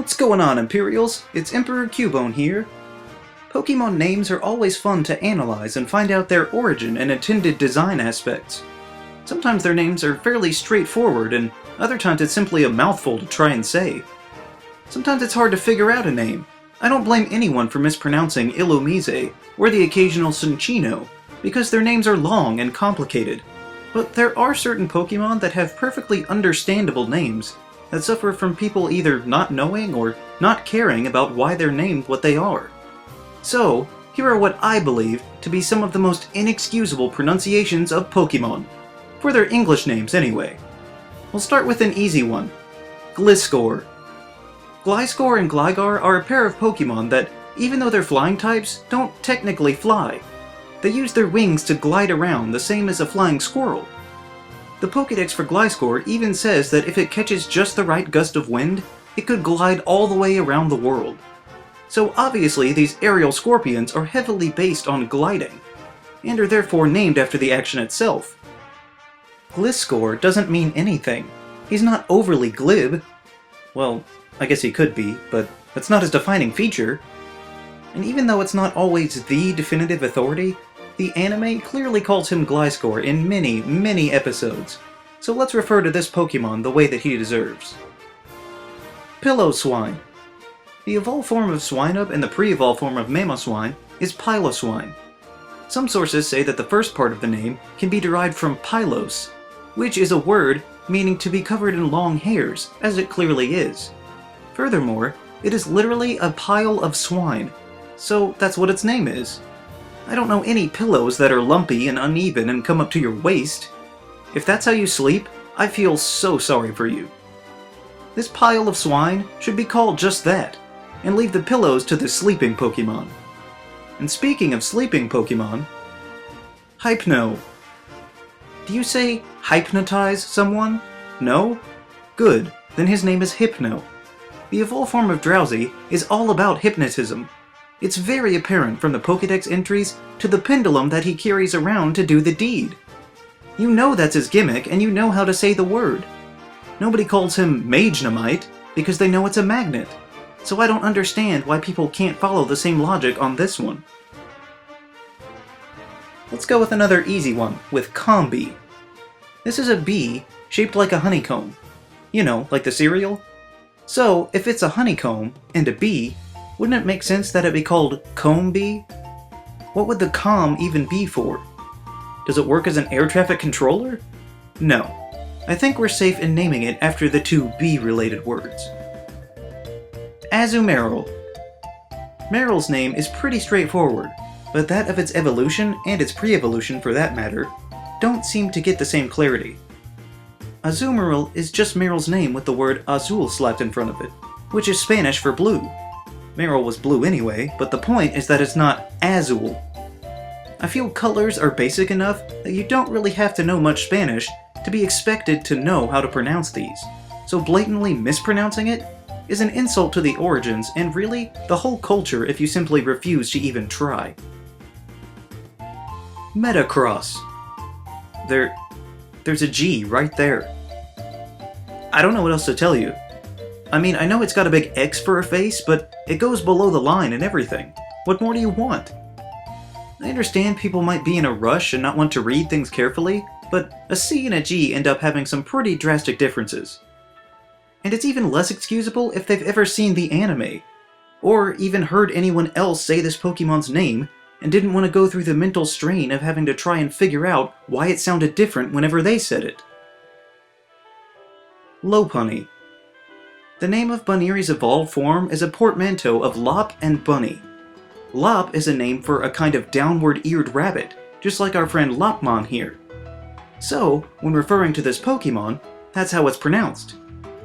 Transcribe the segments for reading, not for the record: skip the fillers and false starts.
What's going on, Imperials? It's Emperor Cubone here. Pokemon names are always fun to analyze and find out their origin and intended design aspects. Sometimes their names are fairly straightforward, and other times it's simply a mouthful to try and say. Sometimes it's hard to figure out a name. I don't blame anyone for mispronouncing Illumise or the occasional Cinccino, because their names are long and complicated. But there are certain Pokemon that have perfectly understandable names that suffer from people either not knowing or not caring about why they're named what they are. So, here are what I believe to be some of the most inexcusable pronunciations of Pokemon. For their English names, anyway. We'll start with an easy one. Gliscor. Gliscor and Gligar are a pair of Pokemon that, even though they're flying types, don't technically fly. They use their wings to glide around, the same as a flying squirrel. The Pokédex for Gliscor even says that if it catches just the right gust of wind, it could glide all the way around the world. So obviously these aerial scorpions are heavily based on gliding, and are therefore named after the action itself. Gliscor doesn't mean anything. He's not overly glib. Well, I guess he could be, but that's not his defining feature. And even though it's not always the definitive authority, the anime clearly calls him Gliscor in many, many episodes. So let's refer to this Pokemon the way that he deserves. Piloswine. The evolved form of Swinub and the pre-evolved form of Mamoswine is Piloswine. Some sources say that the first part of the name can be derived from Pylos, which is a word meaning to be covered in long hairs, as it clearly is. Furthermore, it is literally a pile of swine, so that's what its name is. I don't know any pillows that are lumpy and uneven and come up to your waist. If that's how you sleep, I feel so sorry for you. This pile of swine should be called just that, and leave the pillows to the sleeping Pokemon. And speaking of sleeping Pokemon, Hypno. Do you say hypnotize someone? No? Good, then his name is Hypno. The evolved form of Drowsy is all about hypnotism. It's very apparent from the Pokédex entries to the pendulum that he carries around to do the deed. You know that's his gimmick, and you know how to say the word. Nobody calls him Magenamite because they know it's a magnet. So I don't understand why people can't follow the same logic on this one. Let's go with another easy one, with Combee. This is a bee shaped like a honeycomb. You know, like the cereal? So, if it's a honeycomb and a bee, wouldn't it make sense that it be called Combee? What would the com even be for? Does it work as an air traffic controller? No. I think we're safe in naming it after the two bee-related words. Azumarill. Marill's name is pretty straightforward, but that of its evolution, and its pre-evolution for that matter, don't seem to get the same clarity. Azumarill is just Marill's name with the word azul slapped in front of it, which is Spanish for blue. Marill was blue anyway, but the point is that it's not azul. I feel colors are basic enough that you don't really have to know much Spanish to be expected to know how to pronounce these, so blatantly mispronouncing it is an insult to the origins and really the whole culture if you simply refuse to even try. Metagross. There's a G right there. I don't know what else to tell you. I mean, I know it's got a big X for a face, but it goes below the line and everything. What more do you want? I understand people might be in a rush and not want to read things carefully, but a C and a G end up having some pretty drastic differences. And it's even less excusable if they've ever seen the anime, or even heard anyone else say this Pokemon's name and didn't want to go through the mental strain of having to try and figure out why it sounded different whenever they said it. Lopunny. The name of Buneary's evolved form is a portmanteau of Lop and Bunny. Lop is a name for a kind of downward-eared rabbit, just like our friend Lopmon here. So, when referring to this Pokemon, that's how it's pronounced.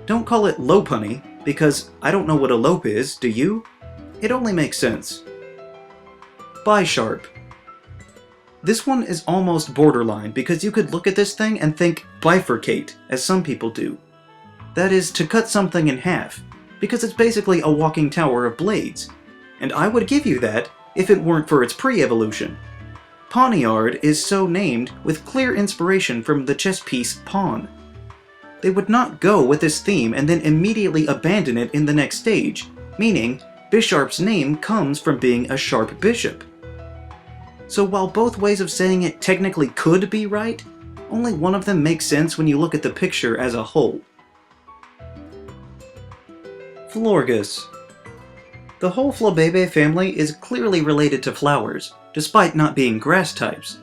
Don't call it Lopunny, because I don't know what a lope is, do you? It only makes sense. Bisharp. This one is almost borderline, because you could look at this thing and think bifurcate, as some people do. That is, to cut something in half, because it's basically a walking tower of blades. And I would give you that if it weren't for its pre-evolution. Pawniard is so named with clear inspiration from the chess piece Pawn. they would not go with this theme and then immediately abandon it in the next stage, meaning Bisharp's name comes from being a sharp bishop. So while both ways of saying it technically could be right, only one of them makes sense when you look at the picture as a whole. Florges. The whole Flabebe family is clearly related to flowers, despite not being grass types,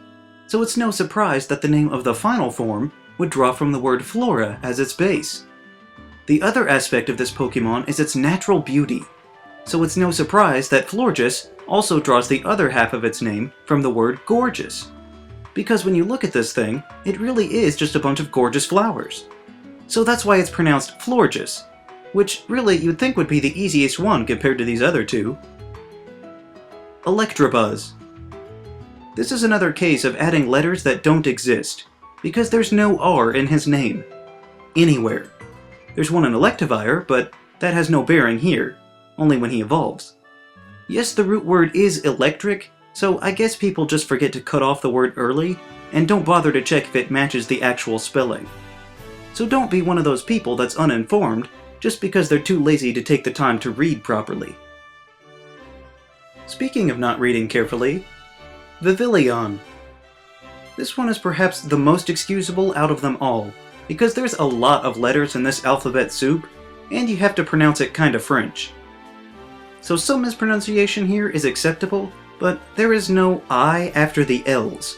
so it's no surprise that the name of the final form would draw from the word flora as its base. The other aspect of this Pokemon is its natural beauty, so it's no surprise that Florges also draws the other half of its name from the word gorgeous. Because when you look at this thing, it really is just a bunch of gorgeous flowers. So that's why it's pronounced Florges, which really you'd think would be the easiest one compared to these other two. Electabuzz. This is another case of adding letters that don't exist, because there's no R in his name. Anywhere. There's one in Electivire, but that has no bearing here, only when he evolves. Yes, the root word is electric, so I guess people just forget to cut off the word early, and don't bother to check if it matches the actual spelling. So don't be one of those people that's uninformed, just because they're too lazy to take the time to read properly. Speaking of not reading carefully, Vivillon. This one is perhaps the most excusable out of them all, because there's a lot of letters in this alphabet soup, and you have to pronounce it kinda French. So some mispronunciation here is acceptable, but there is no I after the L's.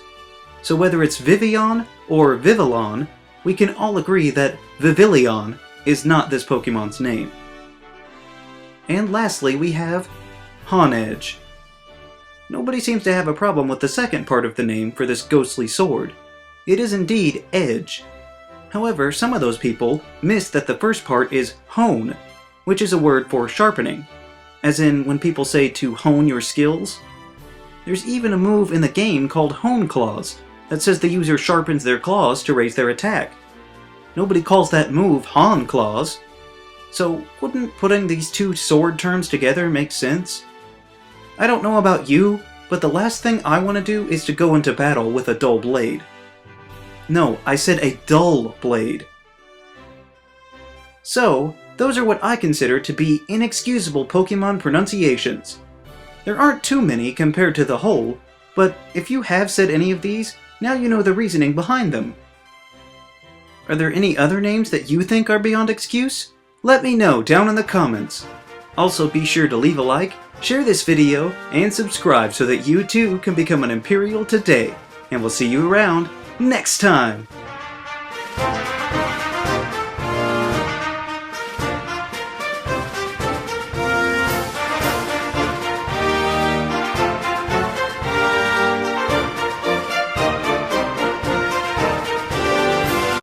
So whether it's Vivillon or Vivillon, we can all agree that Vivillon is not this Pokemon's name. And lastly, we have Honedge. Nobody seems to have a problem with the second part of the name for this ghostly sword. It is indeed edge. However, some of those people miss that the first part is hone, which is a word for sharpening, as in when people say to hone your skills. There's even a move in the game called Hone Claws that says the user sharpens their claws to raise their attack. Nobody calls that move Hon Claws. So wouldn't putting these two sword terms together make sense? I don't know about you, but the last thing I want to do is to go into battle with a dull blade. No, I said a dull blade. So, those are what I consider to be inexcusable Pokemon pronunciations. There aren't too many compared to the whole, but if you have said any of these, now you know the reasoning behind them. Are there any other names that you think are beyond excuse? Let me know down in the comments. Also be sure to leave a like, share this video, and subscribe so that you too can become an Imperial today. And we'll see you around next time!